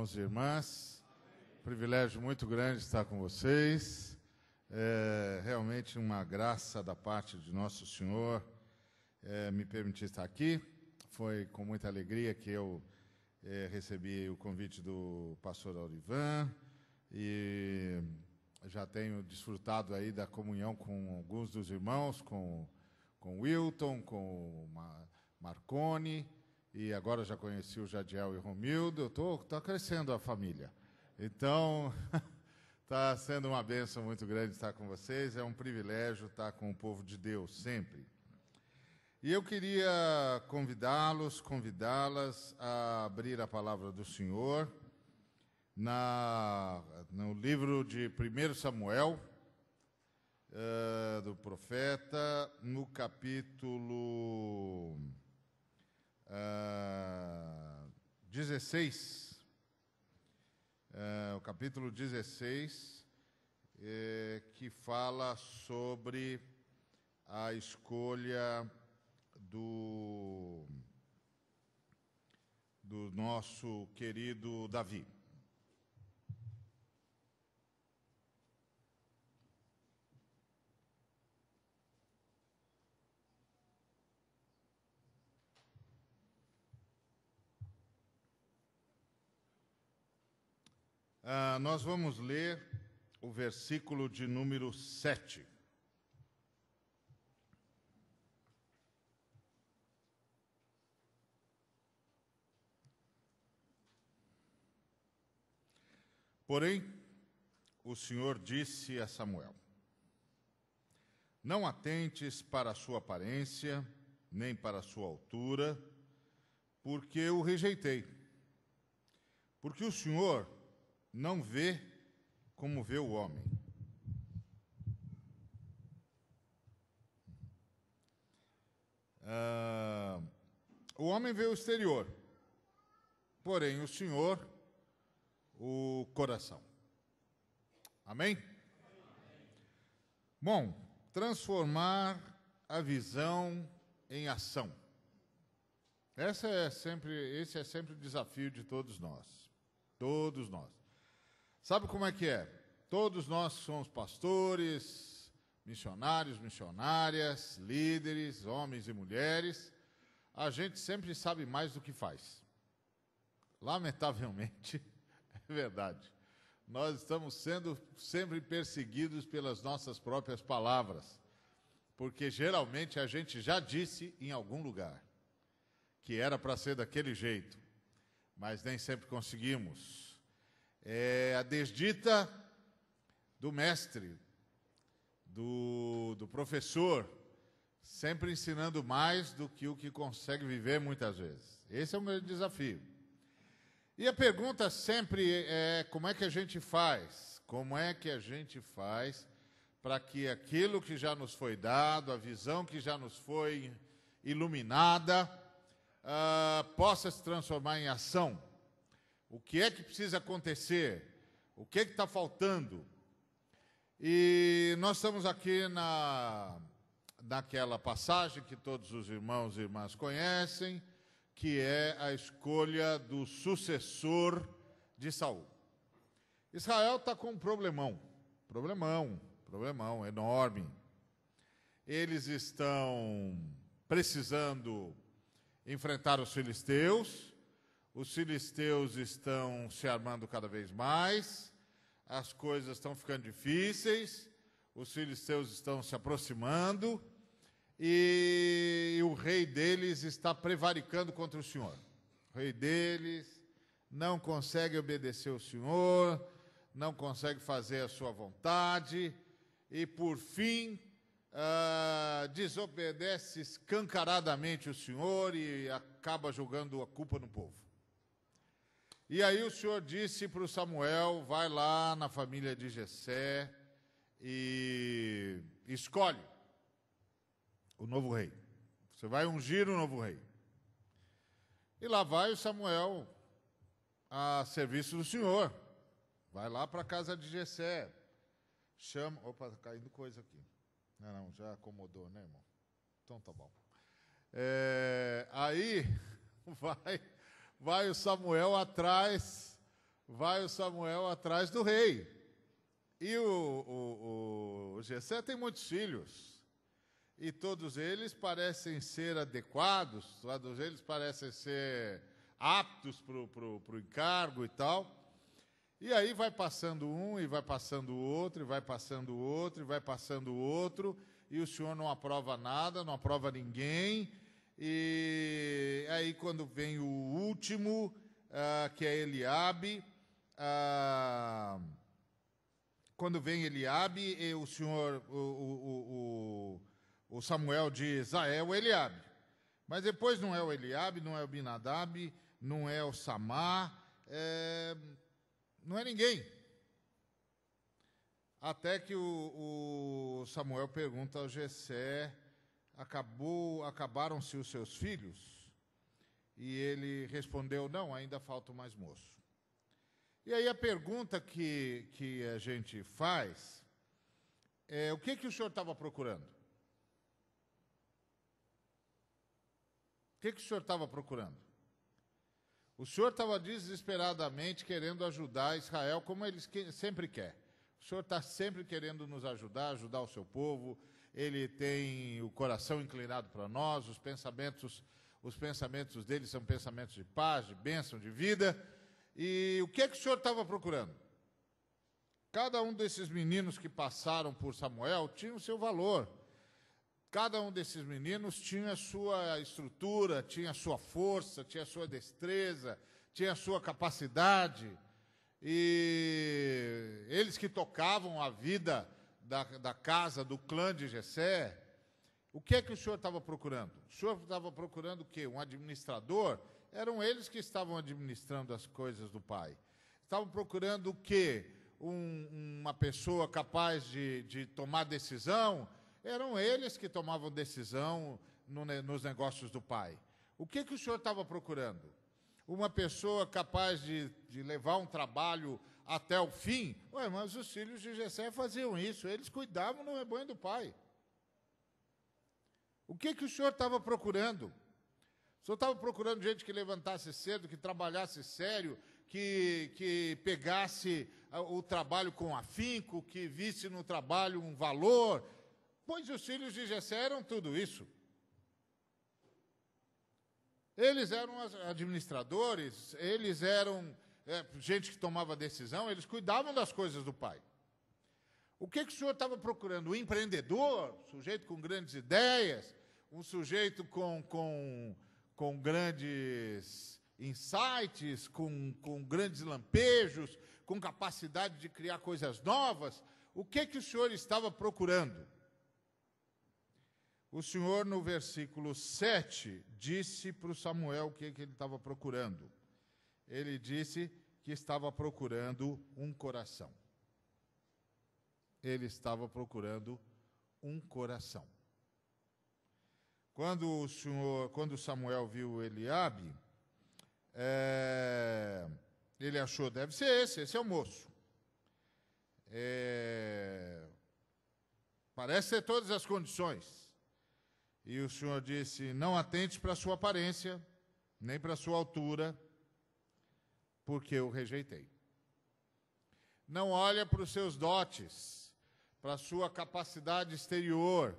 irmãos e irmãs. Privilégio muito grande estar com vocês. É realmente uma graça da parte de Nosso Senhor me permitir estar aqui. Foi com muita alegria que eu recebi o convite do pastor Aurivan e já tenho desfrutado aí da comunhão com alguns dos irmãos, com o Wilton, com o Marconi, e agora já conheci o Jadiel e o Romildo. Estou crescendo a família. Então, está sendo uma bênção muito grande estar com vocês. É um privilégio estar com o povo de Deus, sempre. E eu queria convidá-las a abrir a palavra do Senhor no livro de 1 Samuel, do profeta, no capítulo 16, o capítulo 16, que fala sobre a escolha do nosso querido Davi. Nós vamos ler o versículo de número 7. Porém, o Senhor disse a Samuel: não atentes para a sua aparência, nem para a sua altura, porque eu o rejeitei. Porque o Senhor não vê como vê o homem. O homem vê o exterior, porém o Senhor o coração. Amém? Bom, transformar a visão em ação. Esse é sempre o desafio de todos nós. Todos nós. Sabe como é que é? Todos nós somos pastores, missionários, missionárias, líderes, homens e mulheres. A gente sempre sabe mais do que faz. Lamentavelmente, é verdade. Nós estamos sendo sempre perseguidos pelas nossas próprias palavras, porque geralmente a gente já disse em algum lugar que era para ser daquele jeito, mas nem sempre conseguimos. É a desdita do mestre, do professor, sempre ensinando mais do que o que consegue viver muitas vezes. Esse é o meu desafio. E a pergunta sempre é: como é que a gente faz? Como é que a gente faz para que aquilo que já nos foi dado, a visão que já nos foi iluminada, possa se transformar em ação? O que é que precisa acontecer? O que é que está faltando? E nós estamos aqui naquela passagem que todos os irmãos e irmãs conhecem, que é a escolha do sucessor de Saul. Israel está com um problemão enorme. Eles estão precisando enfrentar os filisteus estão se armando cada vez mais, as coisas estão ficando difíceis, os filisteus estão se aproximando, e o rei deles está prevaricando contra o Senhor. O rei deles não consegue obedecer ao Senhor, não consegue fazer a sua vontade, e por fim desobedece escancaradamente o Senhor e acaba jogando a culpa no povo. E aí o Senhor disse para o Samuel: vai lá na família de Jessé e escolhe o novo rei. Você vai ungir o novo rei. E lá vai o Samuel a serviço do Senhor. Vai lá para a casa de Jessé. Chama... Opa, tá caindo coisa aqui. Não, já acomodou, né, irmão? Então tá bom. Aí vai o Samuel atrás vai o Samuel atrás do rei. E o Jessé tem muitos filhos. E todos eles parecem ser adequados, todos eles parecem ser aptos para o encargo e tal. E aí vai passando um, e vai passando o outro, e vai passando o outro, e vai passando o outro, e o Senhor não aprova nada, não aprova ninguém. E aí quando vem o último, que é Eliabe, quando vem Eliabe, e o Senhor, o Samuel diz, é o Eliabe. Mas depois não é o Eliabe, não é o Abinadab, não é o Samá, não é ninguém. Até que o Samuel pergunta ao Jessé, acabaram-se os seus filhos? E ele respondeu, não, ainda falta mais moço. E aí a pergunta que a gente faz é, o que o senhor estava procurando? O que o senhor estava procurando? O senhor estava desesperadamente querendo ajudar Israel, como ele sempre quer. O senhor está sempre querendo nos ajudar o seu povo. Ele tem o coração inclinado para nós, os pensamentos dele são pensamentos de paz, de bênção, de vida. E o que o senhor estava procurando? Cada um desses meninos que passaram por Samuel tinha o seu valor. Cada um desses meninos tinha a sua estrutura, tinha a sua força, tinha a sua destreza, tinha a sua capacidade. E eles que tocavam a vida da casa, do clã de Jessé, o que o senhor estava procurando? O senhor estava procurando o quê? Um administrador? Eram eles que estavam administrando as coisas do pai. Estavam procurando o quê? Uma pessoa capaz de tomar decisão? Eram eles que tomavam decisão nos negócios do pai. O que o senhor estava procurando? Uma pessoa capaz de levar um trabalho até o fim? Ué, mas os filhos de Jessé faziam isso, eles cuidavam no rebanho do pai. O que o senhor estava procurando? O senhor estava procurando gente que levantasse cedo, que trabalhasse sério, que pegasse o trabalho com afinco, que visse no trabalho um valor? Pois os filhos de Jessé eram tudo isso. Eles eram administradores, eles eram gente que tomava decisão, eles cuidavam das coisas do pai. O que o senhor estava procurando? Um empreendedor, um sujeito com grandes ideias, um sujeito com grandes insights, com grandes lampejos, com capacidade de criar coisas novas? O que o senhor estava procurando? O Senhor, no versículo 7, disse para o Samuel o que ele estava procurando. Ele disse que estava procurando um coração. Ele estava procurando um coração. Quando Samuel viu Eliabe, ele achou, deve ser esse é o moço. Parece ter todas as condições. E o Senhor disse, não atente para a sua aparência, nem para a sua altura, porque eu rejeitei. Não olha para os seus dotes, para a sua capacidade exterior,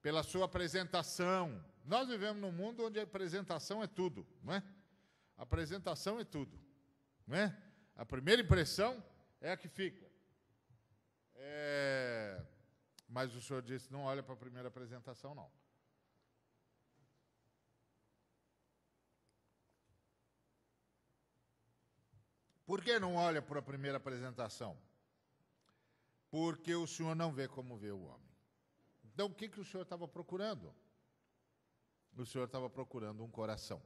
pela sua apresentação. Nós vivemos num mundo onde a apresentação é tudo, não é? A apresentação é tudo, não é? A primeira impressão é a que fica. Mas o Senhor disse, não olha para a primeira apresentação, não. Por que não olha para a primeira apresentação? Porque o Senhor não vê como vê o homem. Então, o que o Senhor estava procurando? O Senhor estava procurando um coração.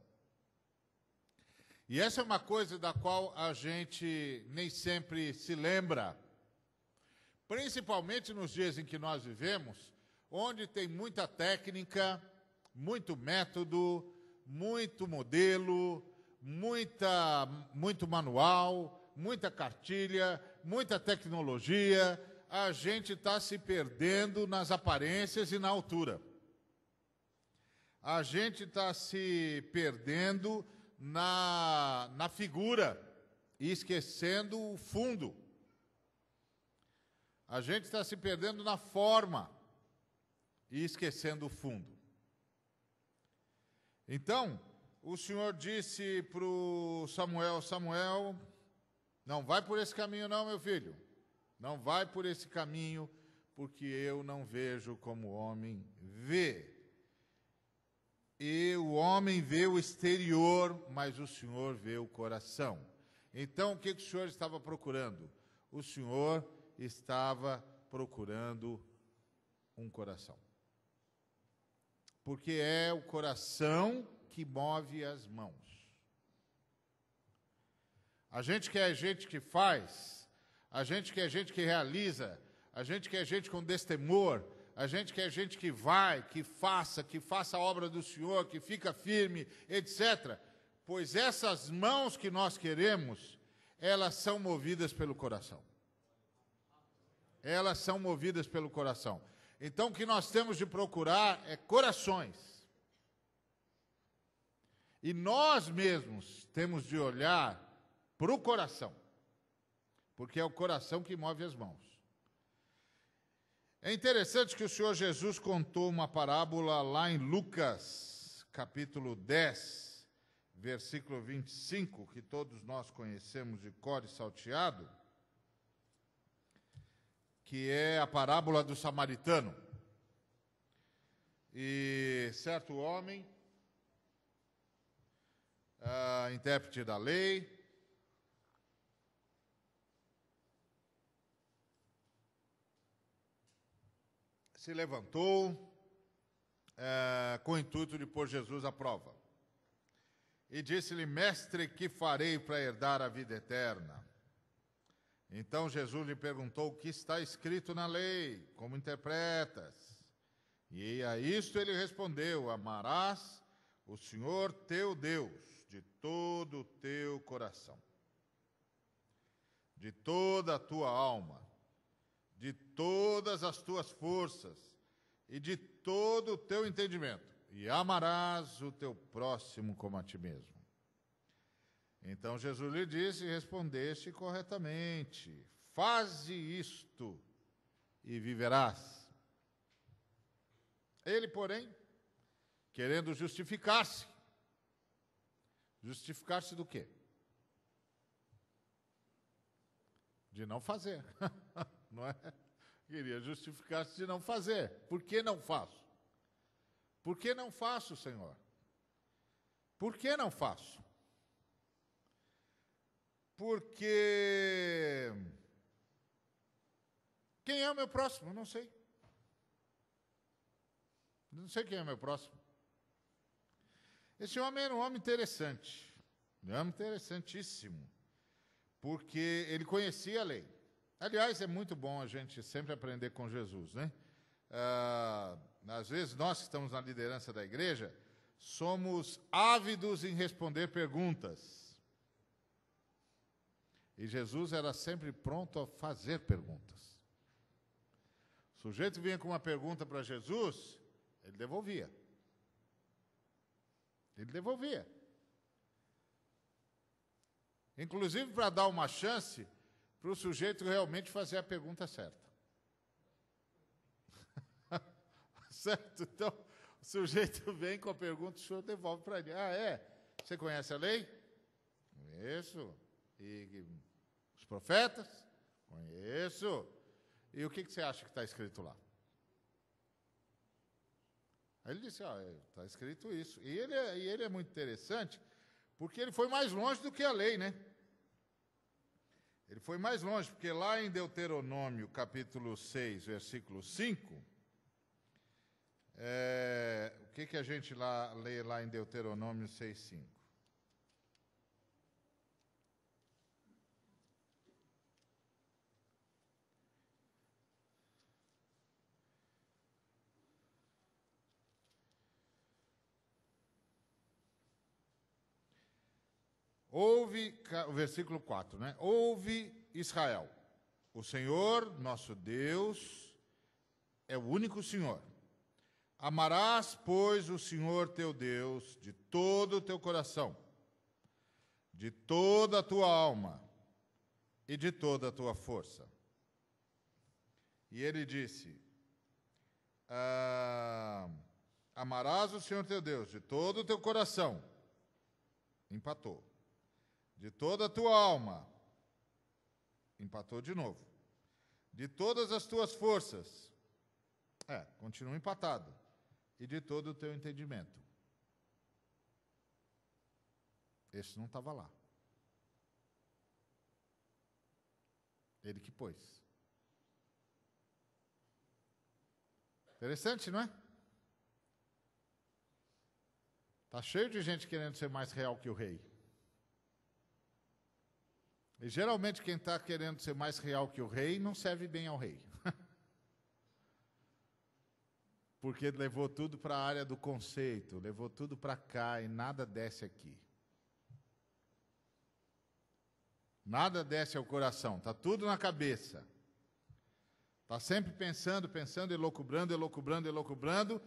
E essa é uma coisa da qual a gente nem sempre se lembra, principalmente nos dias em que nós vivemos, onde tem muita técnica, muito método, muito modelo, muito manual, muita cartilha, muita tecnologia. A gente está se perdendo nas aparências e na altura. A gente está se perdendo na figura. e esquecendo o fundo. A gente está se perdendo na forma e esquecendo o fundo. Então, o Senhor disse para o Samuel, Samuel, não vai por esse caminho não, meu filho. Não vai por esse caminho, porque eu não vejo como o homem vê. E o homem vê o exterior, mas o Senhor vê o coração. Então, o que o Senhor estava procurando? O Senhor estava procurando um coração. Porque é o coração que move as mãos. A gente quer gente que faz, a gente quer gente que realiza, a gente quer gente com destemor, a gente quer gente que vai, que faça a obra do Senhor, que fica firme, etc. Pois essas mãos que nós queremos, elas são movidas pelo coração. Elas são movidas pelo coração. Então, o que nós temos de procurar é corações. E nós mesmos temos de olhar para o coração, porque é o coração que move as mãos. É interessante que o Senhor Jesus contou uma parábola lá em Lucas, capítulo 10, versículo 25, que todos nós conhecemos de cor e salteado, que é a parábola do samaritano. E certo homem, intérprete da lei, se levantou com o intuito de pôr Jesus à prova. E disse-lhe, mestre, que farei para herdar a vida eterna? Então Jesus lhe perguntou, o que está escrito na lei? Como interpretas? E a isto ele respondeu, amarás o Senhor teu Deus de todo o teu coração, de toda a tua alma, de todas as tuas forças e de todo o teu entendimento, e amarás o teu próximo como a ti mesmo. Então Jesus lhe disse, respondeste corretamente, faze isto e viverás. Ele, porém, querendo justificar-se do quê? De não fazer. Não é? Queria justificar-se de não fazer. Por que não faço? Por que não faço, Senhor? Por que não faço? Porque quem é o meu próximo? Eu não sei. Não sei quem é o meu próximo. Esse homem era um homem interessante. Um homem interessantíssimo. Porque ele conhecia a lei. Aliás, é muito bom a gente sempre aprender com Jesus, né? Às vezes, nós que estamos na liderança da igreja, somos ávidos em responder perguntas. E Jesus era sempre pronto a fazer perguntas. O sujeito vinha com uma pergunta para Jesus, ele devolvia. Ele devolvia. Inclusive para dar uma chance para o sujeito realmente fazer a pergunta certa. Certo? Então, o sujeito vem com a pergunta, o senhor devolve para ele. Ah, é? Você conhece a lei? Conheço. E os profetas? Conheço. E o que você acha que está escrito lá? Aí ele disse, está escrito isso. E ele é muito interessante, porque ele foi mais longe do que a lei, né? Ele foi mais longe, porque lá em Deuteronômio, capítulo 6, versículo 5, o que a gente lê lá em Deuteronômio 6, 5? Ouve, o versículo 4, né? Ouve, Israel, o Senhor, nosso Deus, é o único Senhor. Amarás, pois, o Senhor teu Deus de todo o teu coração, de toda a tua alma e de toda a tua força. E ele disse, amarás o Senhor teu Deus de todo o teu coração, empatou, de toda a tua alma, empatou de novo, de todas as tuas forças, continua empatado, e de todo o teu entendimento. Esse não estava lá. Ele que pôs. Interessante, não é? Está cheio de gente querendo ser mais real que o rei. E geralmente quem está querendo ser mais real que o rei não serve bem ao rei. Porque levou tudo para a área do conceito, levou tudo para cá e nada desce aqui. Nada desce ao coração, está tudo na cabeça. Está sempre pensando, elucubrando,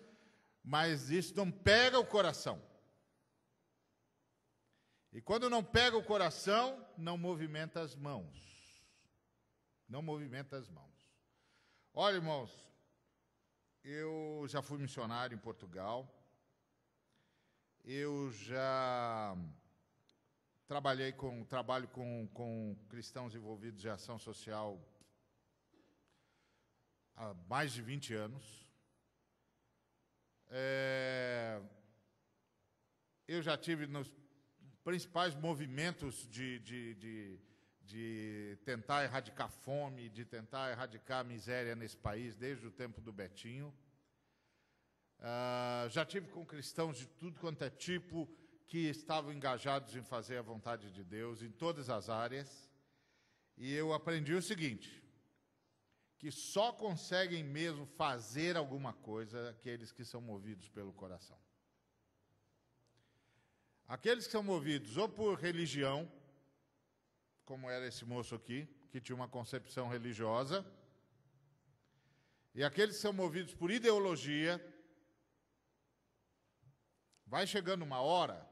mas isso não pega o coração. E quando não pega o coração, não movimenta as mãos. Não movimenta as mãos. Olha, irmãos, eu já fui missionário em Portugal. Eu já trabalho com cristãos envolvidos em ação social há mais de 20 anos. Eu já tive nos principais movimentos de tentar erradicar fome, de tentar erradicar a miséria nesse país, desde o tempo do Betinho. Já tive com cristãos de tudo quanto é tipo, que estavam engajados em fazer a vontade de Deus, em todas as áreas. E eu aprendi o seguinte, que só conseguem mesmo fazer alguma coisa aqueles que são movidos pelo coração. Aqueles que são movidos ou por religião, como era esse moço aqui, que tinha uma concepção religiosa, e aqueles que são movidos por ideologia, vai chegando uma hora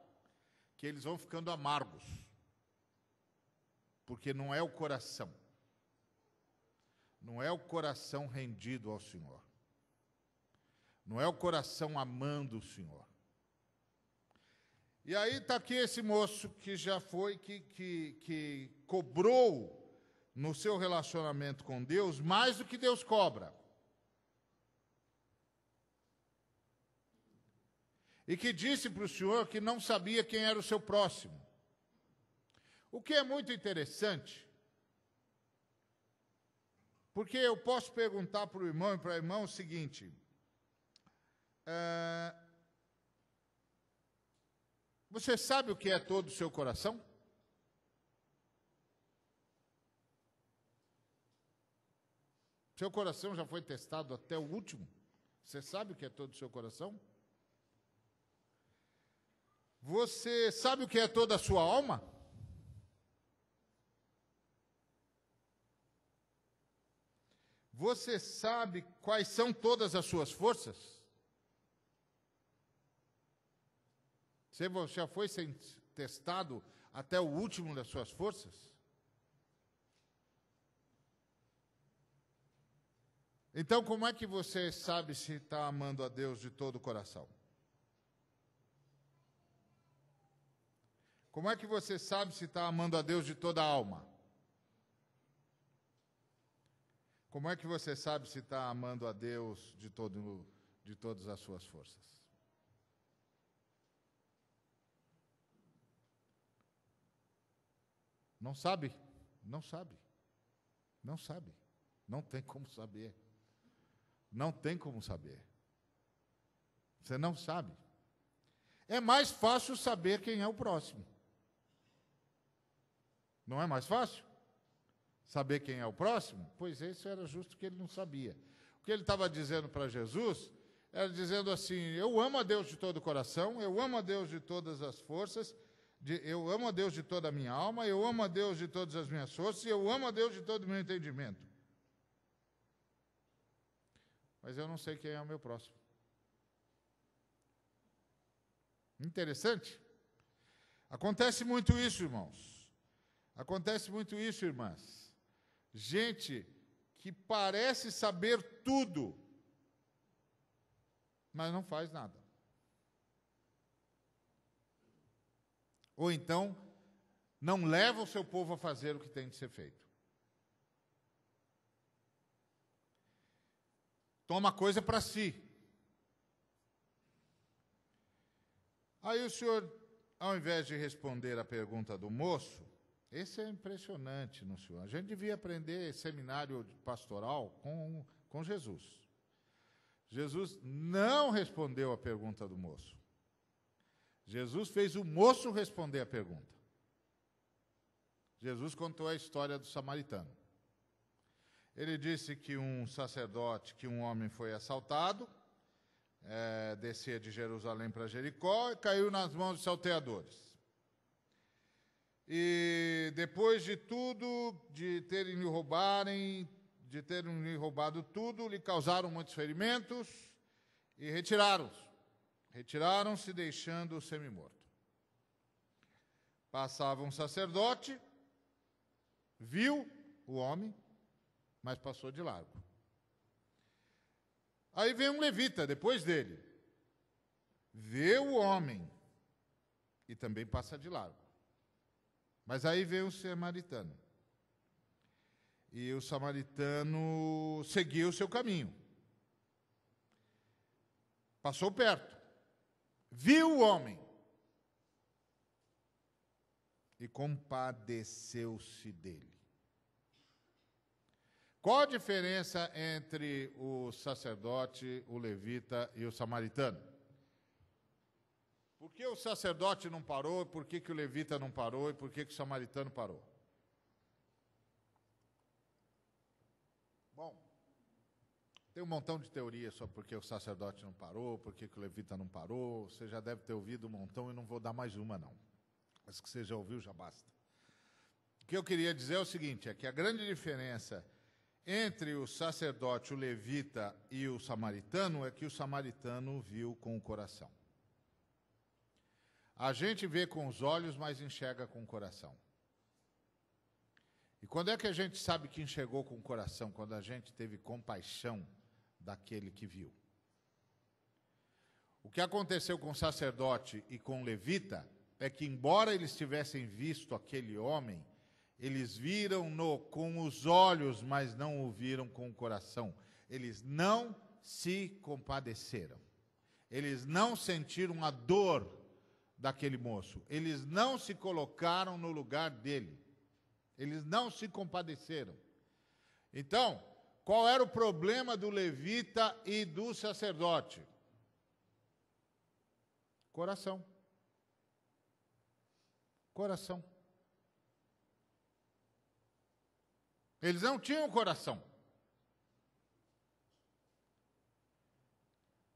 que eles vão ficando amargos, porque não é o coração. Não é o coração rendido ao Senhor. Não é o coração amando o Senhor. E aí está aqui esse moço que já foi, que cobrou no seu relacionamento com Deus mais do que Deus cobra. E que disse para o Senhor que não sabia quem era o seu próximo. O que é muito interessante, porque eu posso perguntar para o irmão e para a irmã o seguinte, você sabe o que é todo o seu coração? Seu coração já foi testado até o último? Você sabe o que é todo o seu coração? Você sabe o que é toda a sua alma? Você sabe quais são todas as suas forças? Você já foi testado até o último das suas forças? Então, como é que você sabe se está amando a Deus de todo o coração? Como é que você sabe se está amando a Deus de toda a alma? Como é que você sabe se está amando a Deus de todas as suas forças? Não sabe? Não sabe. Não sabe. Não tem como saber. Não tem como saber. Você não sabe. É mais fácil saber quem é o próximo. Não é mais fácil? Saber quem é o próximo? Pois isso era justo que ele não sabia. O que ele estava dizendo para Jesus era dizendo assim, eu amo a Deus de todo o coração, eu amo a Deus de todas as forças, eu amo a Deus de toda a minha alma, eu amo a Deus de todas as minhas forças, e eu amo a Deus de todo o meu entendimento. Mas eu não sei quem é o meu próximo. Interessante? Acontece muito isso, irmãos. Acontece muito isso, irmãs. Gente que parece saber tudo, mas não faz nada. Ou então, não leva o seu povo a fazer o que tem de ser feito. Toma coisa para si. Aí o senhor, ao invés de responder a pergunta do moço, esse é impressionante no senhor. A gente devia aprender seminário pastoral com Jesus. Jesus não respondeu a pergunta do moço. Jesus fez o moço responder a pergunta. Jesus contou a história do samaritano. Ele disse que um sacerdote, que um homem foi assaltado, descia de Jerusalém para Jericó e caiu nas mãos de salteadores. E depois de tudo, de terem lhe roubado tudo, lhe causaram muitos ferimentos e retiraram-se, deixando-o semi-morto. Passava um sacerdote, viu o homem, mas passou de largo. Aí vem um levita, depois dele, vê o homem e também passa de largo. Mas aí vem o samaritano. E o samaritano seguiu o seu caminho. Passou perto. Viu o homem. E compadeceu-se dele. Qual a diferença entre o sacerdote, o levita e o samaritano? Por que o sacerdote não parou, por que o levita não parou e por que o samaritano parou? Bom, tem um montão de teorias sobre por que o sacerdote não parou, por que o levita não parou. Você já deve ter ouvido um montão e não vou dar mais uma, não. Mas que você já ouviu, já basta. O que eu queria dizer é o seguinte, é que a grande diferença entre o sacerdote, o levita e o samaritano é que o samaritano viu com o coração. A gente vê com os olhos, mas enxerga com o coração. E quando é que a gente sabe que enxergou com o coração? Quando a gente teve compaixão daquele que viu. O que aconteceu com o sacerdote e com o levita é que, embora eles tivessem visto aquele homem, eles viram-no com os olhos, mas não o viram com o coração. Eles não se compadeceram. Eles não sentiram a dor daquele moço. Eles não se colocaram no lugar dele. Eles não se compadeceram. Então, qual era o problema do levita e do sacerdote? Coração. Coração. Eles não tinham coração.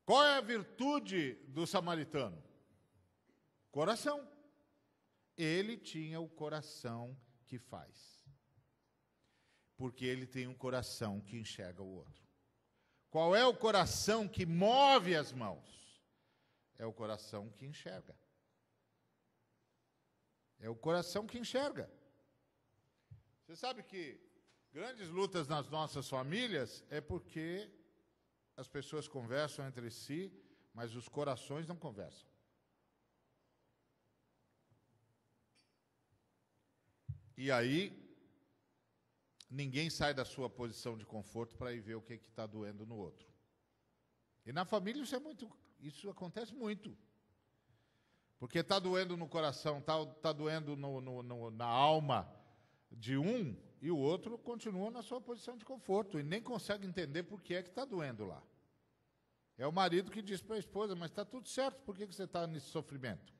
Qual é a virtude do samaritano? Coração. Ele tinha o coração que faz. Porque ele tem um coração que enxerga o outro. Qual é o coração que move as mãos? É o coração que enxerga. É o coração que enxerga. Você sabe que grandes lutas nas nossas famílias é porque as pessoas conversam entre si, mas os corações não conversam. E aí, ninguém sai da sua posição de conforto para ir ver o que está doendo no outro. E na família isso acontece muito. Porque está doendo no coração, está doendo na alma de um, e o outro continua na sua posição de conforto, e nem consegue entender por que é que está doendo lá. É o marido que diz para a esposa, mas está tudo certo, por que você está nesse sofrimento?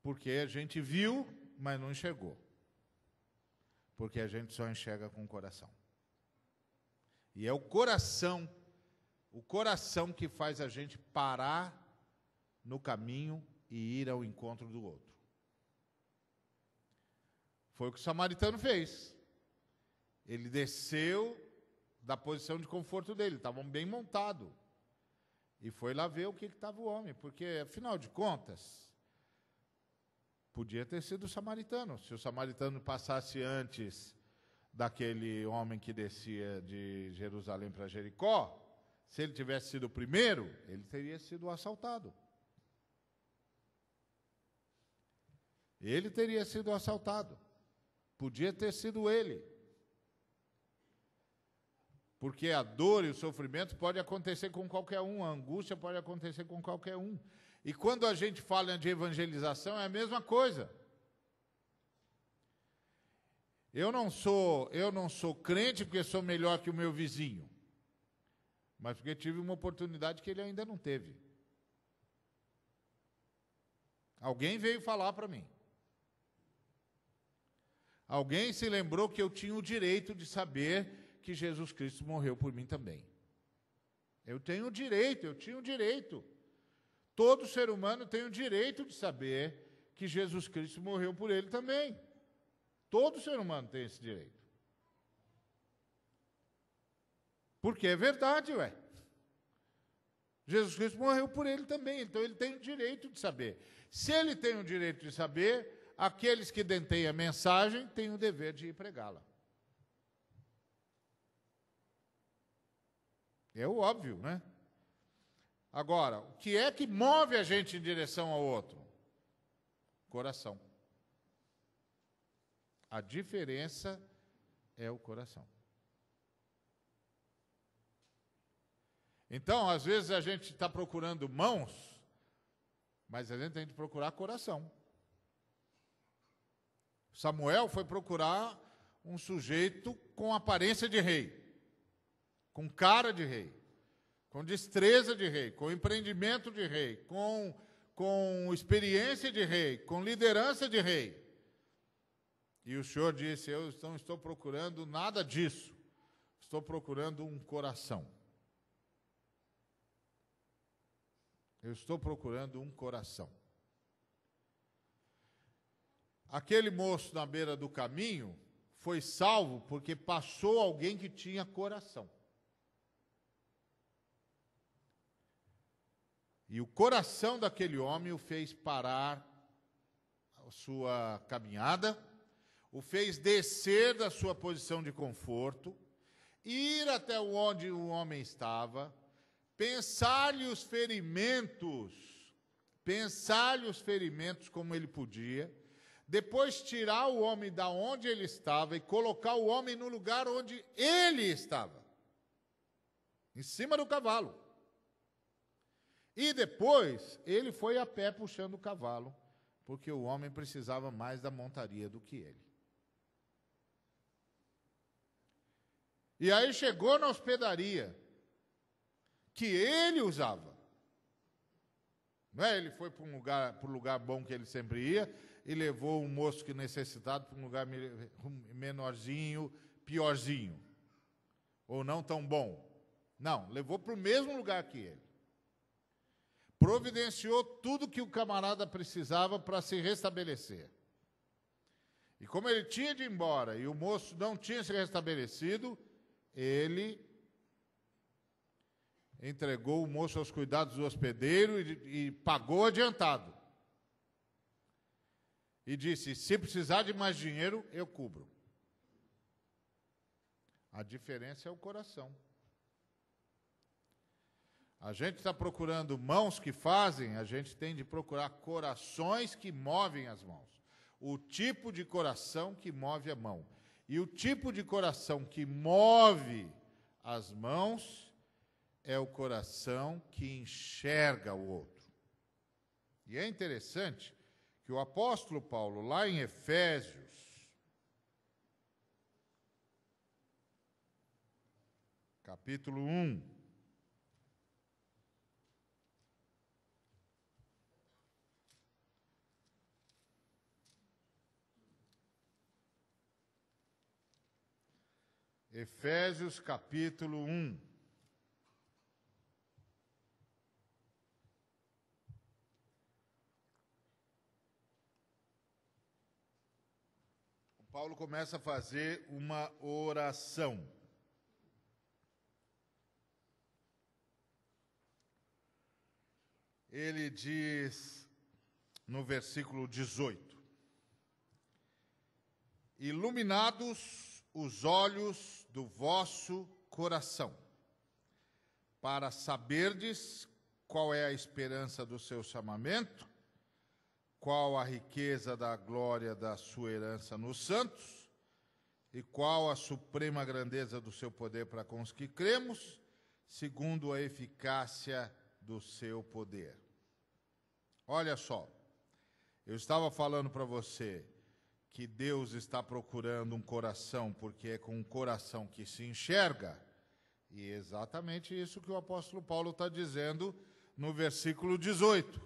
Porque a gente viu, mas não enxergou. Porque a gente só enxerga com o coração. E é o coração que faz a gente parar no caminho e ir ao encontro do outro. Foi o que o samaritano fez. Ele desceu da posição de conforto dele, estava bem montado. E foi lá ver o que estava o homem, porque, afinal de contas, Podia ter sido o samaritano. Se o samaritano passasse antes daquele homem que descia de Jerusalém para Jericó, se ele tivesse sido o primeiro, ele teria sido assaltado. Ele teria sido assaltado. Podia ter sido ele. Porque a dor e o sofrimento pode acontecer com qualquer um, a angústia pode acontecer com qualquer um. E quando a gente fala de evangelização, é a mesma coisa. Eu não sou crente porque sou melhor que o meu vizinho, mas porque tive uma oportunidade que ele ainda não teve. Alguém veio falar para mim. Alguém se lembrou que eu tinha o direito de saber que Jesus Cristo morreu por mim também. Eu tinha o direito. Todo ser humano tem o direito de saber que Jesus Cristo morreu por ele também. Todo ser humano tem esse direito. Porque é verdade, ué. Jesus Cristo morreu por ele também, então ele tem o direito de saber. Se ele tem o direito de saber, aqueles que detêm a mensagem têm o dever de ir pregá-la. É o óbvio, né? Agora, o que é que move a gente em direção ao outro? Coração. A diferença é o coração. Então, às vezes a gente está procurando mãos, mas a gente tem que procurar coração. Samuel foi procurar um sujeito com aparência de rei, com cara de rei, com destreza de rei, com empreendimento de rei, com experiência de rei, com liderança de rei. E o Senhor disse: eu não estou procurando nada disso, estou procurando um coração. Eu estou procurando um coração. Aquele moço na beira do caminho foi salvo porque passou alguém que tinha coração. E o coração daquele homem o fez parar a sua caminhada, o fez descer da sua posição de conforto, ir até onde o homem estava, pensar-lhe os ferimentos como ele podia, depois tirar o homem da onde ele estava e colocar o homem no lugar onde ele estava, em cima do cavalo. E depois ele foi a pé puxando o cavalo, porque o homem precisava mais da montaria do que ele. E aí chegou na hospedaria que ele usava. Não é? Ele foi para um lugar bom que ele sempre ia e levou um moço que necessitado para um lugar menorzinho, piorzinho, ou não tão bom. Não, levou para o mesmo lugar que ele. Providenciou tudo que o camarada precisava para se restabelecer. E como ele tinha de ir embora e o moço não tinha se restabelecido, ele entregou o moço aos cuidados do hospedeiro e pagou adiantado. E disse: se precisar de mais dinheiro, eu cubro. A diferença é o coração. A gente está procurando mãos que fazem, a gente tem de procurar corações que movem as mãos. O tipo de coração que move a mão. E o tipo de coração que move as mãos é o coração que enxerga o outro. E é interessante que o apóstolo Paulo, lá em Efésios, capítulo 1, Efésios capítulo 1. Paulo começa a fazer uma oração. Ele diz no versículo 18: iluminados os olhos do vosso coração, para saberdes qual é a esperança do seu chamamento, qual a riqueza da glória da sua herança nos santos, e qual a suprema grandeza do seu poder para com os que cremos, segundo a eficácia do seu poder. Olha só, eu estava falando para você que Deus está procurando um coração, porque é com um coração que se enxerga, e é exatamente isso que o apóstolo Paulo está dizendo no versículo 18,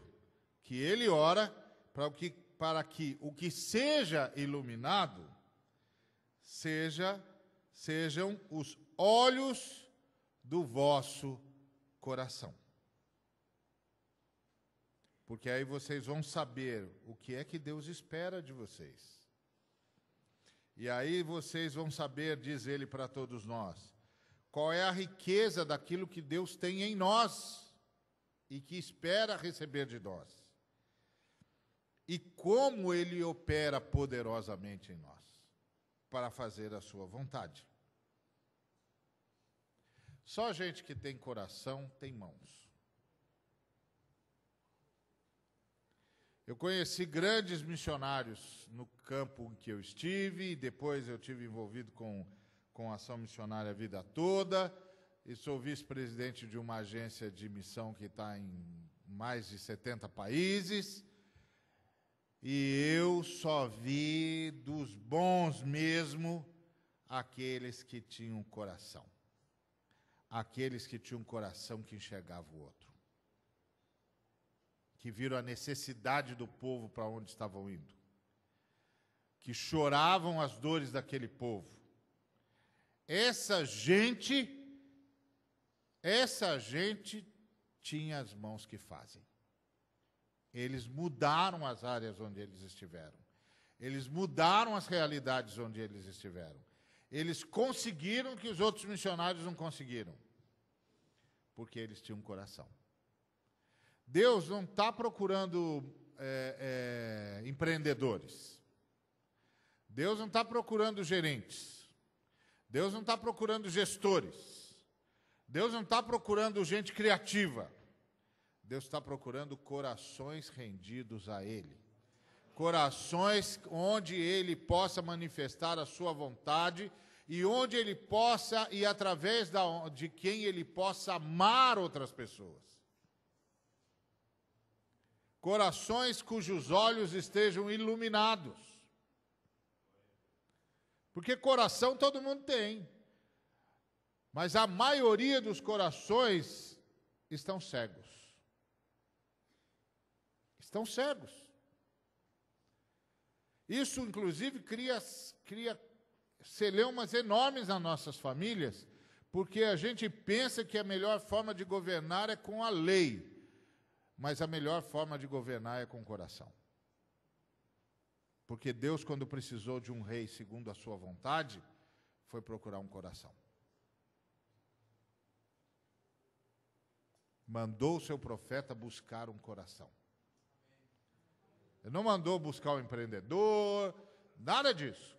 que ele ora para que o que seja iluminado sejam os olhos do vosso coração. Porque aí vocês vão saber o que é que Deus espera de vocês. E aí vocês vão saber, diz ele para todos nós, qual é a riqueza daquilo que Deus tem em nós e que espera receber de nós. E como ele opera poderosamente em nós para fazer a sua vontade. Só gente que tem coração tem mãos. Eu conheci grandes missionários no campo em que eu estive, e depois eu tive envolvido com a ação missionária a vida toda, e sou vice-presidente de uma agência de missão que está em mais de 70 países, e eu só vi dos bons mesmo aqueles que tinham coração. Aqueles que tinham um coração que enxergava o outro. Que viram a necessidade do povo para onde estavam indo. Que choravam as dores daquele povo. Essa gente tinha as mãos que fazem. Eles mudaram as áreas onde eles estiveram. Eles mudaram as realidades onde eles estiveram. Eles conseguiram o que os outros missionários não conseguiram. Porque eles tinham um coração. Deus não está procurando empreendedores. Deus não está procurando gerentes. Deus não está procurando gestores. Deus não está procurando gente criativa. Deus está procurando corações rendidos a Ele. Corações onde Ele possa manifestar a sua vontade e onde Ele possa, e através de quem Ele possa amar outras pessoas. Corações cujos olhos estejam iluminados. Porque coração todo mundo tem. Mas a maioria dos corações estão cegos. Estão cegos. Isso, inclusive, cria celeumas enormes nas nossas famílias, porque a gente pensa que a melhor forma de governar é com a lei, mas a melhor forma de governar é com o coração. Porque Deus, quando precisou de um rei segundo a sua vontade, foi procurar um coração. Mandou o seu profeta buscar um coração. Ele não mandou buscar um empreendedor, nada disso.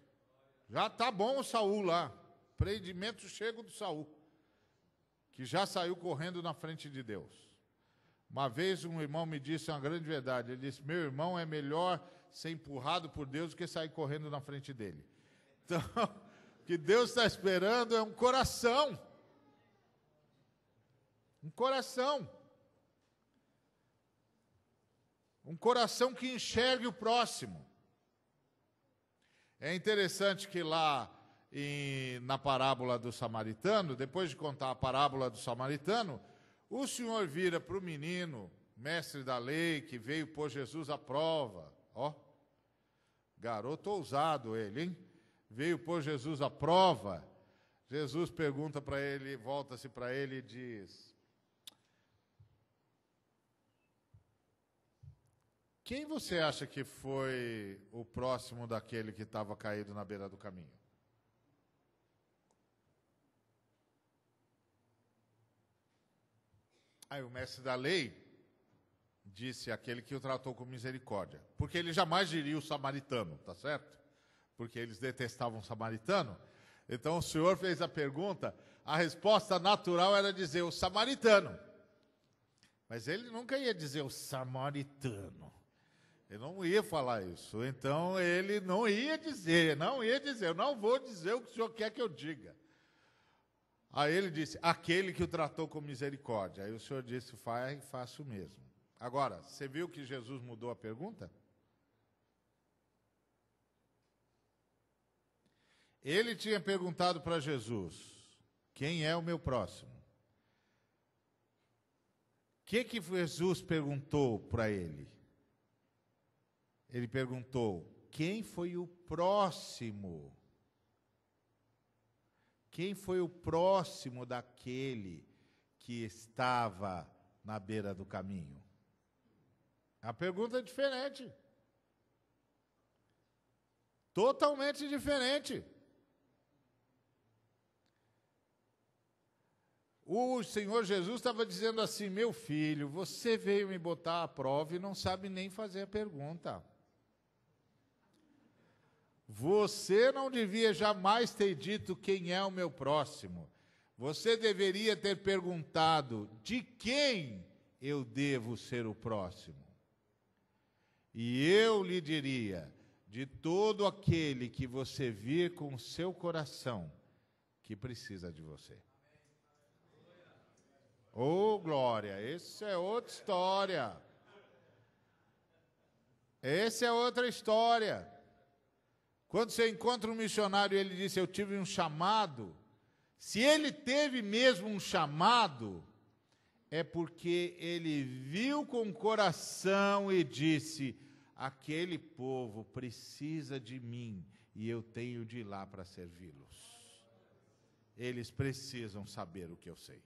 Já está bom o Saul lá. Prendimento chego do Saul, que já saiu correndo na frente de Deus. Uma vez um irmão me disse uma grande verdade. Ele disse, meu irmão, é melhor ser empurrado por Deus do que sair correndo na frente dele. Então, o que Deus está esperando é um coração. Um coração. Um coração que enxergue o próximo. É interessante que lá na parábola do samaritano, depois de contar a parábola do samaritano, o Senhor vira para o menino, mestre da lei, que veio pôr Jesus à prova. Ó, garoto ousado ele, hein? Veio pôr Jesus à prova. Jesus pergunta para ele, volta-se para ele e diz: quem você acha que foi o próximo daquele que estava caído na beira do caminho? Aí o mestre da lei disse aquele que o tratou com misericórdia, porque ele jamais diria o samaritano, tá certo? porque eles detestavam o samaritano. Então o Senhor fez a pergunta, a resposta natural era dizer o samaritano. Mas ele nunca ia dizer o samaritano. Ele não ia falar isso. Então ele não ia dizer, eu não vou dizer o que o Senhor quer que eu diga. Aí ele disse, aquele que o tratou com misericórdia. Aí o Senhor disse, faça o mesmo. Agora, você viu que Jesus mudou a pergunta? Ele tinha perguntado para Jesus, quem é o meu próximo? O que Jesus perguntou para ele? Ele perguntou, quem foi o próximo? Quem foi o próximo daquele que estava na beira do caminho? A pergunta é diferente. Totalmente diferente. O Senhor Jesus estava dizendo assim, meu filho, você veio me botar à prova e não sabe nem fazer a pergunta. Você não devia jamais ter dito quem é o meu próximo. Você deveria ter perguntado, de quem eu devo ser o próximo? E eu lhe diria, de todo aquele que você vir com o seu coração, que precisa de você. Oh, glória, essa é outra história. Essa é outra história. Quando você encontra um missionário e ele disse, eu tive um chamado, se ele teve mesmo um chamado, é porque ele viu com o coração e disse, aquele povo precisa de mim e eu tenho de ir lá para servi-los. Eles precisam saber o que eu sei.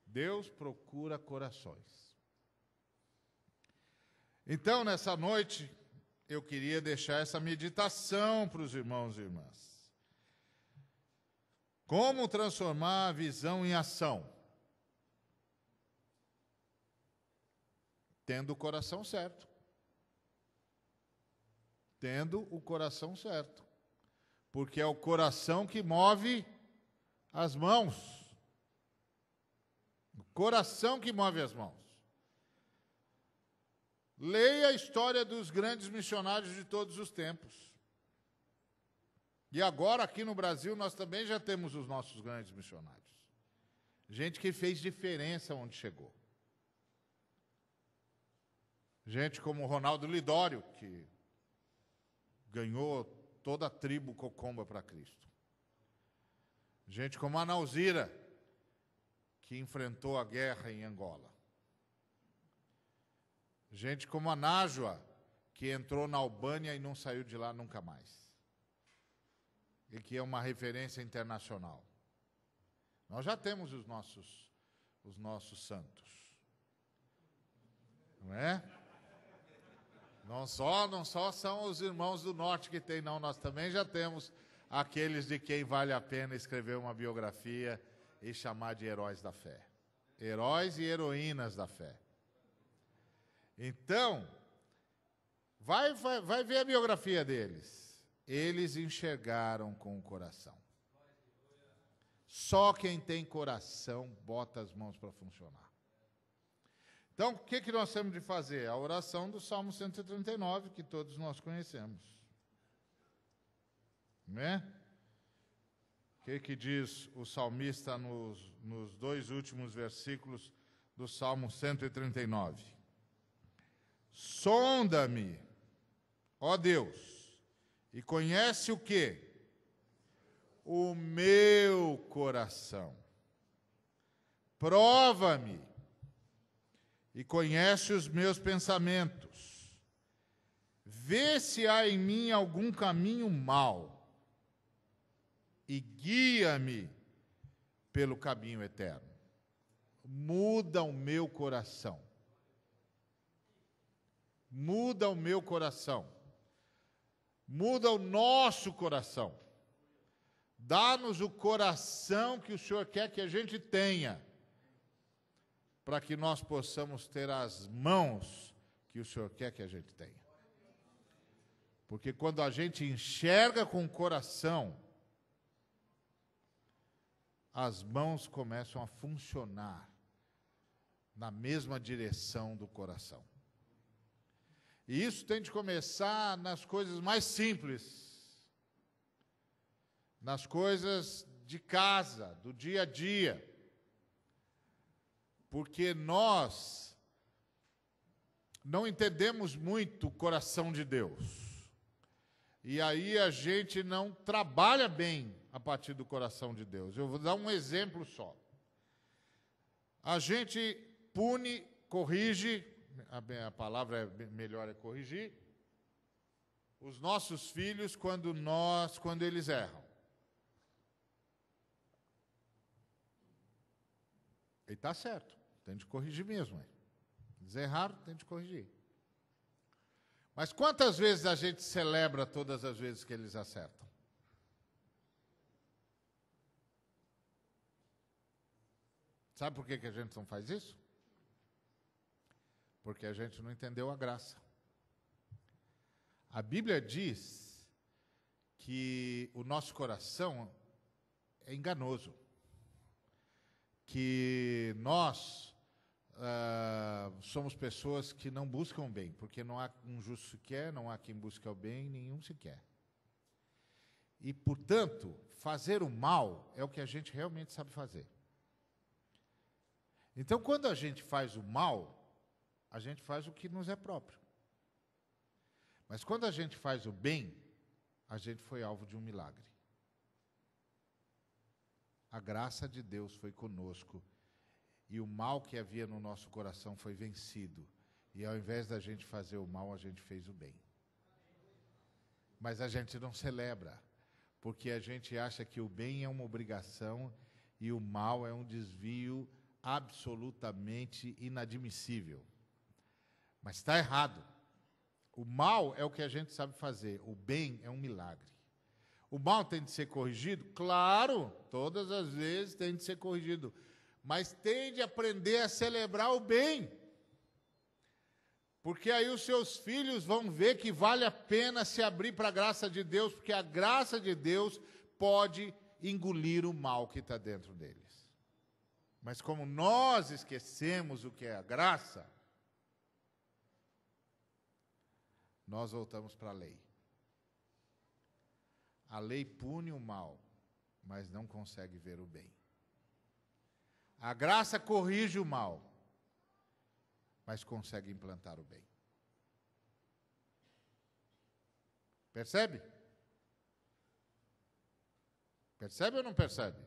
Deus procura corações. Então, nessa noite, eu queria deixar essa meditação para os irmãos e irmãs. Como transformar a visão em ação? Tendo o coração certo. Tendo o coração certo. Porque é o coração que move as mãos. O coração que move as mãos. Leia a história dos grandes missionários de todos os tempos. E agora, aqui no Brasil, nós também já temos os nossos grandes missionários. Gente que fez diferença onde chegou. Gente como Ronaldo Lidório, que ganhou toda a tribo Cocomba para Cristo. Gente como Ana Alzira, que enfrentou a guerra em Angola. Gente como a Nájua, que entrou na Albânia e não saiu de lá nunca mais. E que é uma referência internacional. Nós já temos os nossos santos. Não é? Não só são os irmãos do norte que tem, não. Nós também já temos aqueles de quem vale a pena escrever uma biografia e chamar de heróis da fé. Heróis e heroínas da fé. Então, vai ver a biografia deles. Eles enxergaram com o coração. Só quem tem coração bota as mãos para funcionar. Então, o que nós temos de fazer? A oração do Salmo 139, que todos nós conhecemos. Né? O que diz o salmista nos dois últimos versículos do Salmo 139? Sonda-me, ó Deus, e conhece o quê? O meu coração. Prova-me e conhece os meus pensamentos. Vê se há em mim algum caminho mau e guia-me pelo caminho eterno. Muda o meu coração. Muda o meu coração. Muda o nosso coração. Dá-nos o coração que o Senhor quer que a gente tenha, para que nós possamos ter as mãos que o Senhor quer que a gente tenha. Porque quando a gente enxerga com o coração, as mãos começam a funcionar na mesma direção do coração. E isso tem de começar nas coisas mais simples, nas coisas de casa, do dia a dia. Porque nós não entendemos muito o coração de Deus. E aí a gente não trabalha bem a partir do coração de Deus. Eu vou dar um exemplo só. A gente pune, corrige, a palavra melhor é corrigir, os nossos filhos quando eles erram. E está certo, tem de corrigir mesmo. Eles erraram, tem de corrigir. Mas quantas vezes a gente celebra todas as vezes que eles acertam? Sabe por que a gente não faz isso? Porque a gente não entendeu a graça. A Bíblia diz que o nosso coração é enganoso. Que nós somos pessoas que não buscam o bem, porque não há um justo sequer, não há quem busque o bem, nenhum sequer. E, portanto, fazer o mal é o que a gente realmente sabe fazer. Então, quando a gente faz o mal, a gente faz o que nos é próprio. Mas quando a gente faz o bem, a gente foi alvo de um milagre. A graça de Deus foi conosco. E o mal que havia no nosso coração foi vencido. E ao invés da gente fazer o mal, a gente fez o bem. Mas a gente não celebra, porque a gente acha que o bem é uma obrigação e o mal é um desvio absolutamente inadmissível. Mas está errado. O mal é o que a gente sabe fazer, o bem é um milagre. O mal tem de ser corrigido? Claro, todas as vezes tem de ser corrigido. Mas tem de aprender a celebrar o bem. Porque aí os seus filhos vão ver que vale a pena se abrir para a graça de Deus, porque a graça de Deus pode engolir o mal que está dentro deles. Mas como nós esquecemos o que é a graça, nós voltamos para a lei. A lei pune o mal, mas não consegue ver o bem. A graça corrige o mal, mas consegue implantar o bem. Percebe? Percebe ou não percebe?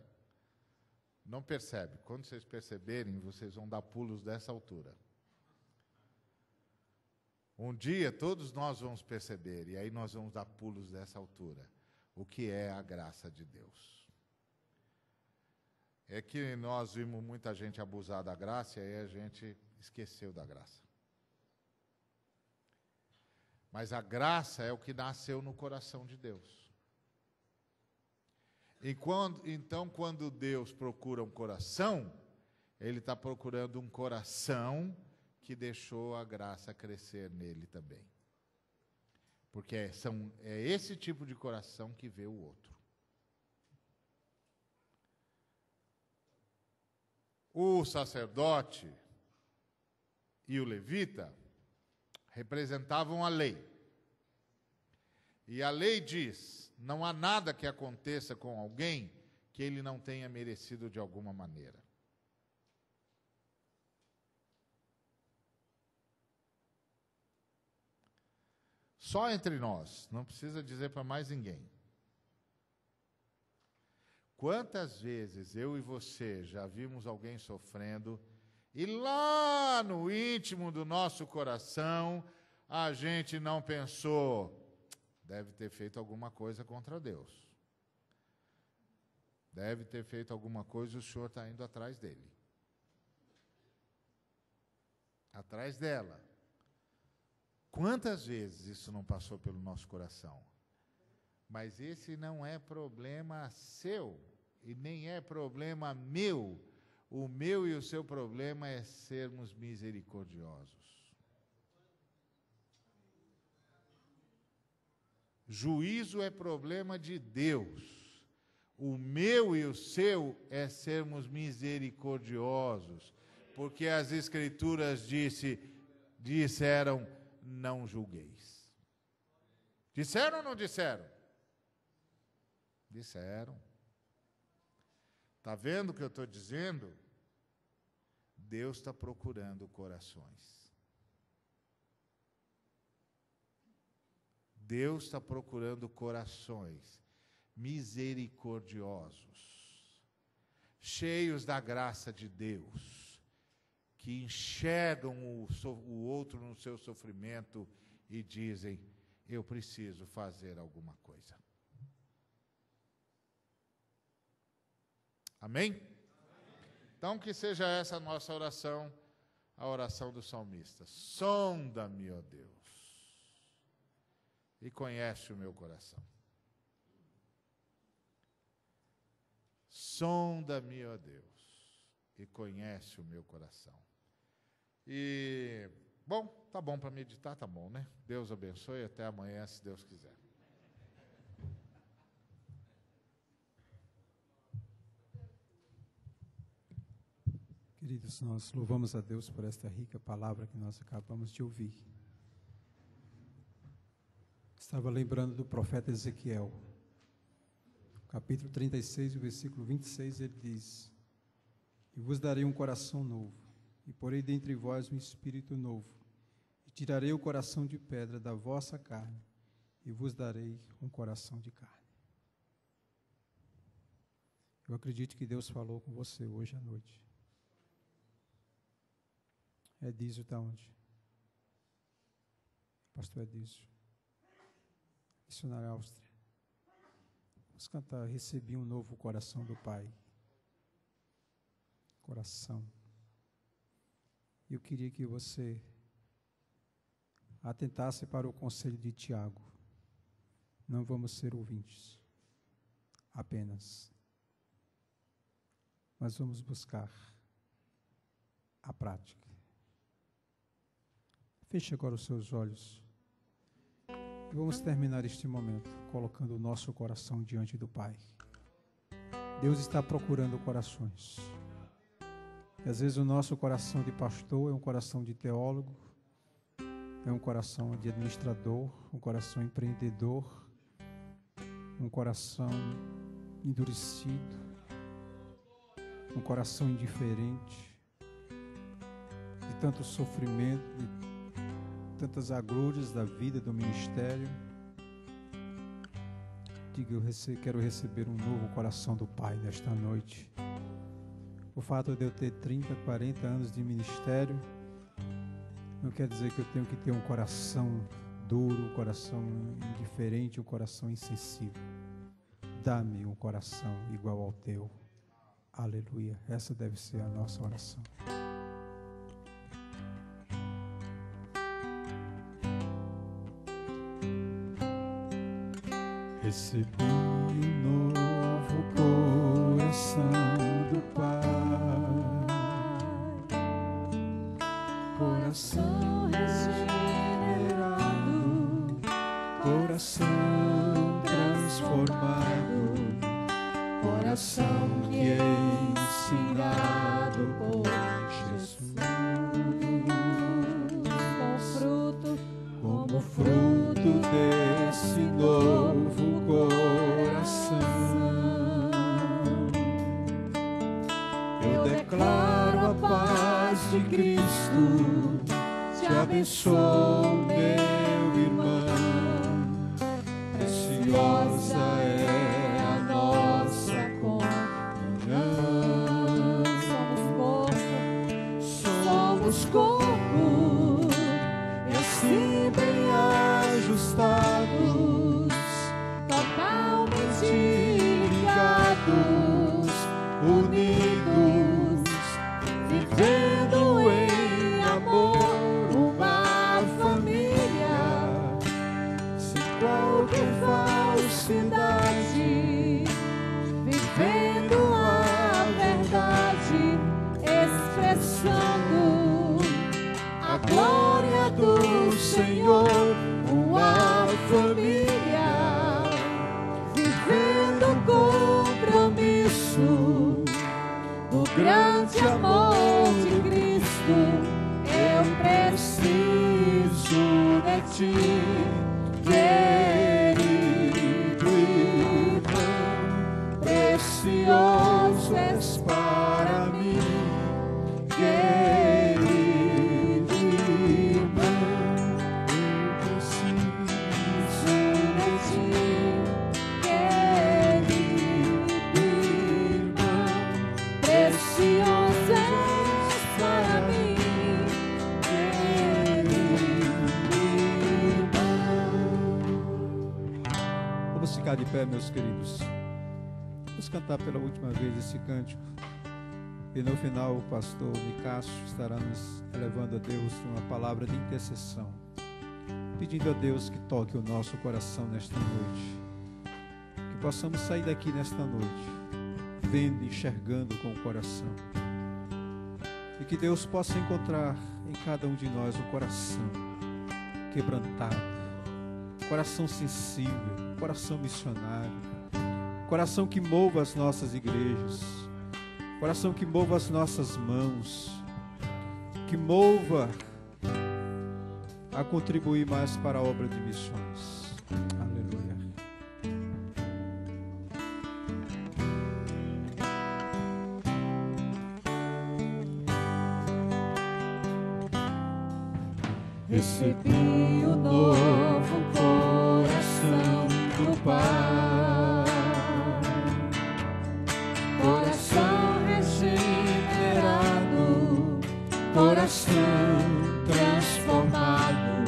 Não percebe. Quando vocês perceberem, vocês vão dar pulos dessa altura. Um dia todos nós vamos perceber, e aí nós vamos dar pulos dessa altura, o que é a graça de Deus. É que nós vimos muita gente abusar da graça e aí a gente esqueceu da graça. Mas a graça é o que nasceu no coração de Deus. Então, quando Deus procura um coração, Ele está procurando um coração que deixou a graça crescer nele também. Porque é esse tipo de coração que vê o outro. O sacerdote e o levita representavam a lei. E a lei diz: não há nada que aconteça com alguém que ele não tenha merecido de alguma maneira. Só entre nós, não precisa dizer para mais ninguém. Quantas vezes eu e você já vimos alguém sofrendo e lá no íntimo do nosso coração a gente não pensou, deve ter feito alguma coisa contra Deus. Deve ter feito alguma coisa e o Senhor está indo atrás dele. Atrás dela. Quantas vezes isso não passou pelo nosso coração? Mas esse não é problema seu e nem é problema meu. O meu e o seu problema é sermos misericordiosos. Juízo é problema de Deus. O meu e o seu é sermos misericordiosos, porque as Escrituras disseram, não julgueis. Disseram ou não disseram? Disseram. Está vendo o que eu estou dizendo? Deus está procurando corações. Deus está procurando corações misericordiosos, cheios da graça de Deus, que enxergam o outro no seu sofrimento e dizem, eu preciso fazer alguma coisa. Amém? Então, que seja essa a nossa oração, a oração do salmista. Sonda-me, ó Deus, e conhece o meu coração. Sonda-me, ó Deus, e conhece o meu coração. E, bom, tá bom para meditar, tá bom, né? Deus abençoe, até amanhã, se Deus quiser. Queridos, nós louvamos a Deus por esta rica palavra que nós acabamos de ouvir. Estava lembrando do profeta Ezequiel. Capítulo 36, o versículo 26, ele diz, e vos darei um coração novo, e porei dentre vós um espírito novo, e tirarei o coração de pedra da vossa carne, e vos darei um coração de carne. Eu acredito que Deus falou com você hoje à noite. Edísio está onde? Pastor Edísio. Missionário Áustria. Vamos cantar, recebi um novo coração do Pai. Coração. Eu queria que você atentasse para o conselho de Tiago. Não vamos ser ouvintes apenas, mas vamos buscar a prática. Feche agora os seus olhos. E vamos terminar este momento colocando o nosso coração diante do Pai. Deus está procurando corações. E às vezes o nosso coração de pastor é um coração de teólogo, é um coração de administrador, um coração empreendedor, um coração endurecido, um coração indiferente, de tanto sofrimento, de tantas agruras da vida, do ministério. Diga, eu quero receber um novo coração do Pai nesta noite. O fato de eu ter 30, 40 anos de ministério não quer dizer que eu tenho que ter um coração duro, um coração indiferente, um coração insensível. Dá-me um coração igual ao teu. Aleluia. Essa deve ser a nossa oração. Recebi um novo coração do Pai, coração regenerado, coração transformado, coração que é ensinado por Jesus, como fruto desse novo coração. Eu declaro a paz de Cristo, te abençoo, meu irmão. Preciosa é a nossa comunhão. Somos corpo, e assim bem ajustados, totalmente ligados, unidos, vivendo em amor, uma família, sem qualquer falsidade, vivendo a verdade, expressando a glória do Senhor, uma família ti, querido irmão, precioso és para mim, querido irmão, eu preciso de ti, querido irmão, precioso és para mim. Vamos ficar de pé, meus queridos. Vamos cantar pela última vez esse cântico. E no final o pastor Nicásio estará nos levando a Deus uma palavra de intercessão, pedindo a Deus que toque o nosso coração nesta noite. Que possamos sair daqui nesta noite, vendo e enxergando com o coração. E que Deus possa encontrar em cada um de nós um coração quebrantado, coração sensível, coração missionário, coração que mova as nossas igrejas, coração que mova as nossas mãos, que mova a contribuir mais para a obra de missões. Aleluia. Recebi o novo coração do Pai, coração regenerado, coração transformado,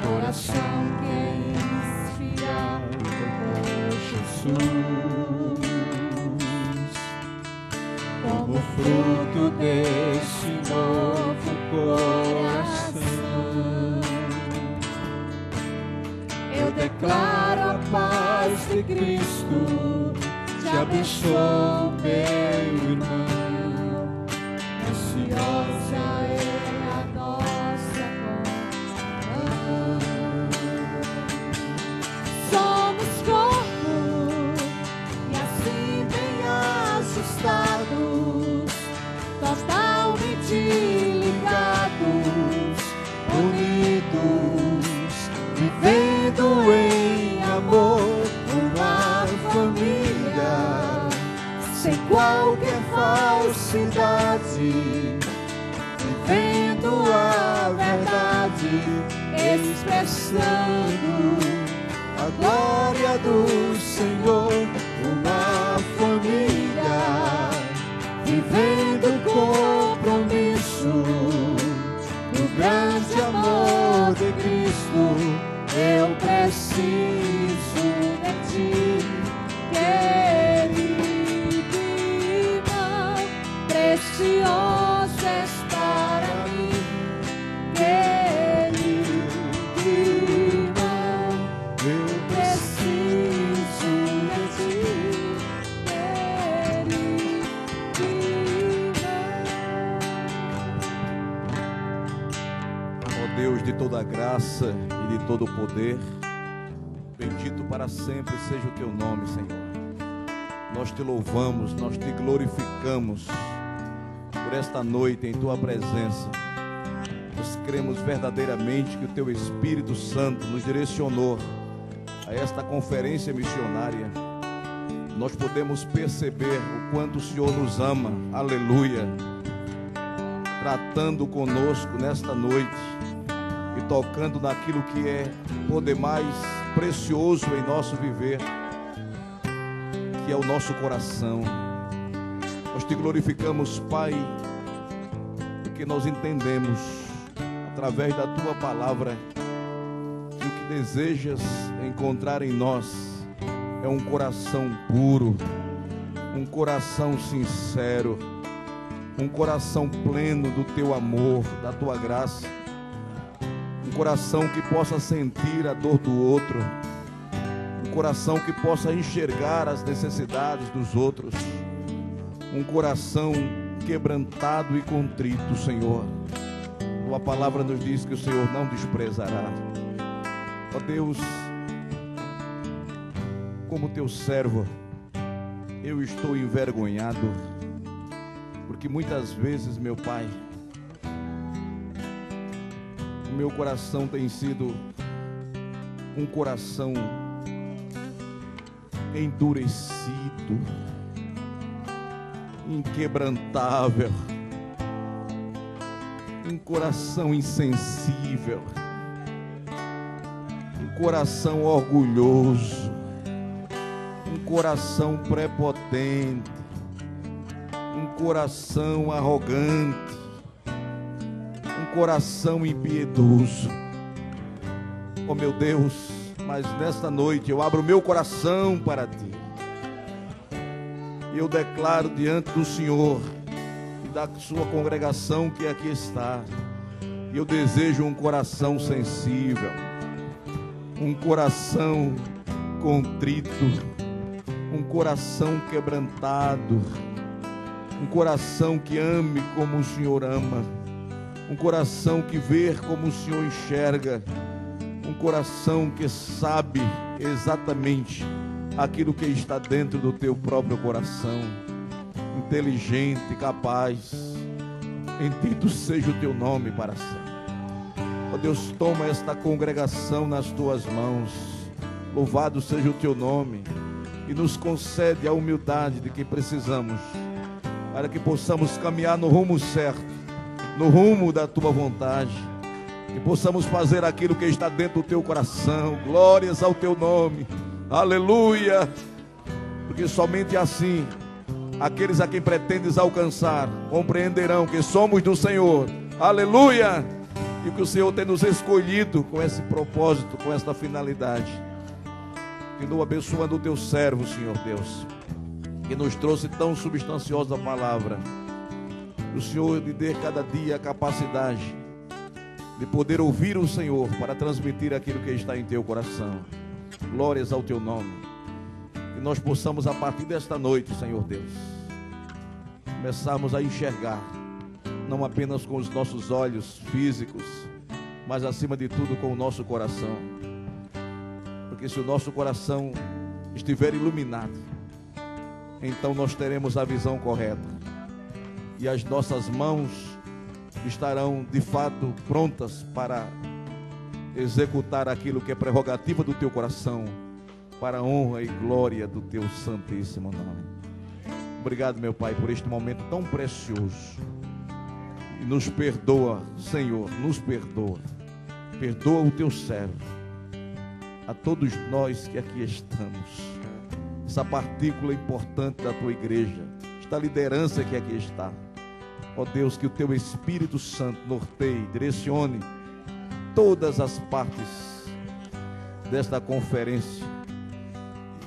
coração que é inspirado por Jesus, como fruto desse novo coração. Eu declaro a paz de Cristo, te abençoo, meu irmão. Preciosa é a nossa comunhão. Somos corpo e assim bem ajustados, totalmente ligados, unidos, vivendo em amor, uma família, sem qualquer falsidade, vivendo a verdade, expressando a glória do Senhor, uma família, vivendo compromisso do grande amor de Cristo. Eu preciso de ti, querido irmão, precioso és para mim, querido irmão, eu preciso de ti, querido irmão. Ó Deus de toda graça e de todo poder, bendito para sempre seja o teu nome, Senhor. Nós te louvamos, nós te glorificamos por esta noite em tua presença. Nós cremos verdadeiramente que o teu Espírito Santo nos direcionou a esta conferência missionária. Nós podemos perceber o quanto o Senhor nos ama, aleluia, tratando conosco nesta noite e tocando naquilo que é por demais precioso em nosso viver, que é o nosso coração. Nós te glorificamos, Pai, porque nós entendemos através da tua palavra que o que desejas encontrar em nós é um coração puro, um coração sincero, um coração pleno do teu amor, da tua graça, um coração que possa sentir a dor do outro, um coração que possa enxergar as necessidades dos outros, um coração quebrantado e contrito, Senhor. Tua palavra nos diz que o Senhor não desprezará. Ó Deus, como teu servo, eu estou envergonhado, porque muitas vezes, meu Pai, meu coração tem sido um coração endurecido, inquebrantável, um coração insensível, um coração orgulhoso, um coração prepotente, um coração arrogante, um coração impiedoso. Oh meu Deus, mas nesta noite eu abro meu coração para Ti. E eu declaro diante do Senhor e da sua congregação que aqui está, eu desejo um coração sensível, um coração contrito, um coração quebrantado, um coração que ame como o Senhor ama, um coração que vê como o Senhor enxerga, um coração que sabe exatamente aquilo que está dentro do teu próprio coração, inteligente, capaz. Bendito seja o teu nome para sempre. Ó Deus, toma esta congregação nas tuas mãos, louvado seja o teu nome, e nos concede a humildade de que precisamos, para que possamos caminhar no rumo certo, no rumo da tua vontade, que possamos fazer aquilo que está dentro do teu coração. Glórias ao teu nome, aleluia, porque somente assim aqueles a quem pretendes alcançar compreenderão que somos do Senhor, aleluia, e que o Senhor tem nos escolhido com esse propósito, com esta finalidade. Continua abençoando o teu servo, Senhor Deus, que nos trouxe tão substanciosa palavra. O Senhor lhe dê cada dia a capacidade de poder ouvir o Senhor para transmitir aquilo que está em teu coração. Glórias ao teu nome. Que nós possamos, a partir desta noite, Senhor Deus, começarmos a enxergar, não apenas com os nossos olhos físicos, mas acima de tudo com o nosso coração. Porque se o nosso coração estiver iluminado, então nós teremos a visão correta, e as nossas mãos estarão de fato prontas para executar aquilo que é prerrogativa do teu coração, para a honra e glória do teu santíssimo nome. Obrigado, meu Pai, por este momento tão precioso. E nos perdoa, Senhor, nos perdoa. Perdoa o teu servo, a todos nós que aqui estamos, essa partícula importante da tua igreja, esta liderança que aqui está. Ó Deus, que o teu Espírito Santo norteie, direcione todas as partes desta conferência,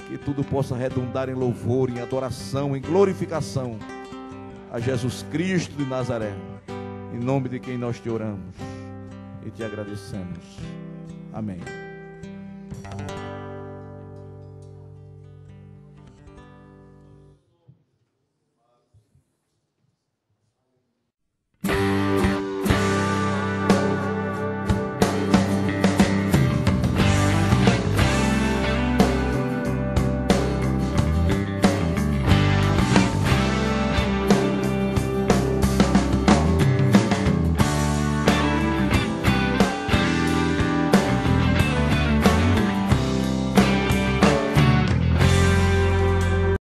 que tudo possa redundar em louvor, em adoração, em glorificação a Jesus Cristo de Nazaré, em nome de quem nós te oramos e te agradecemos. Amém.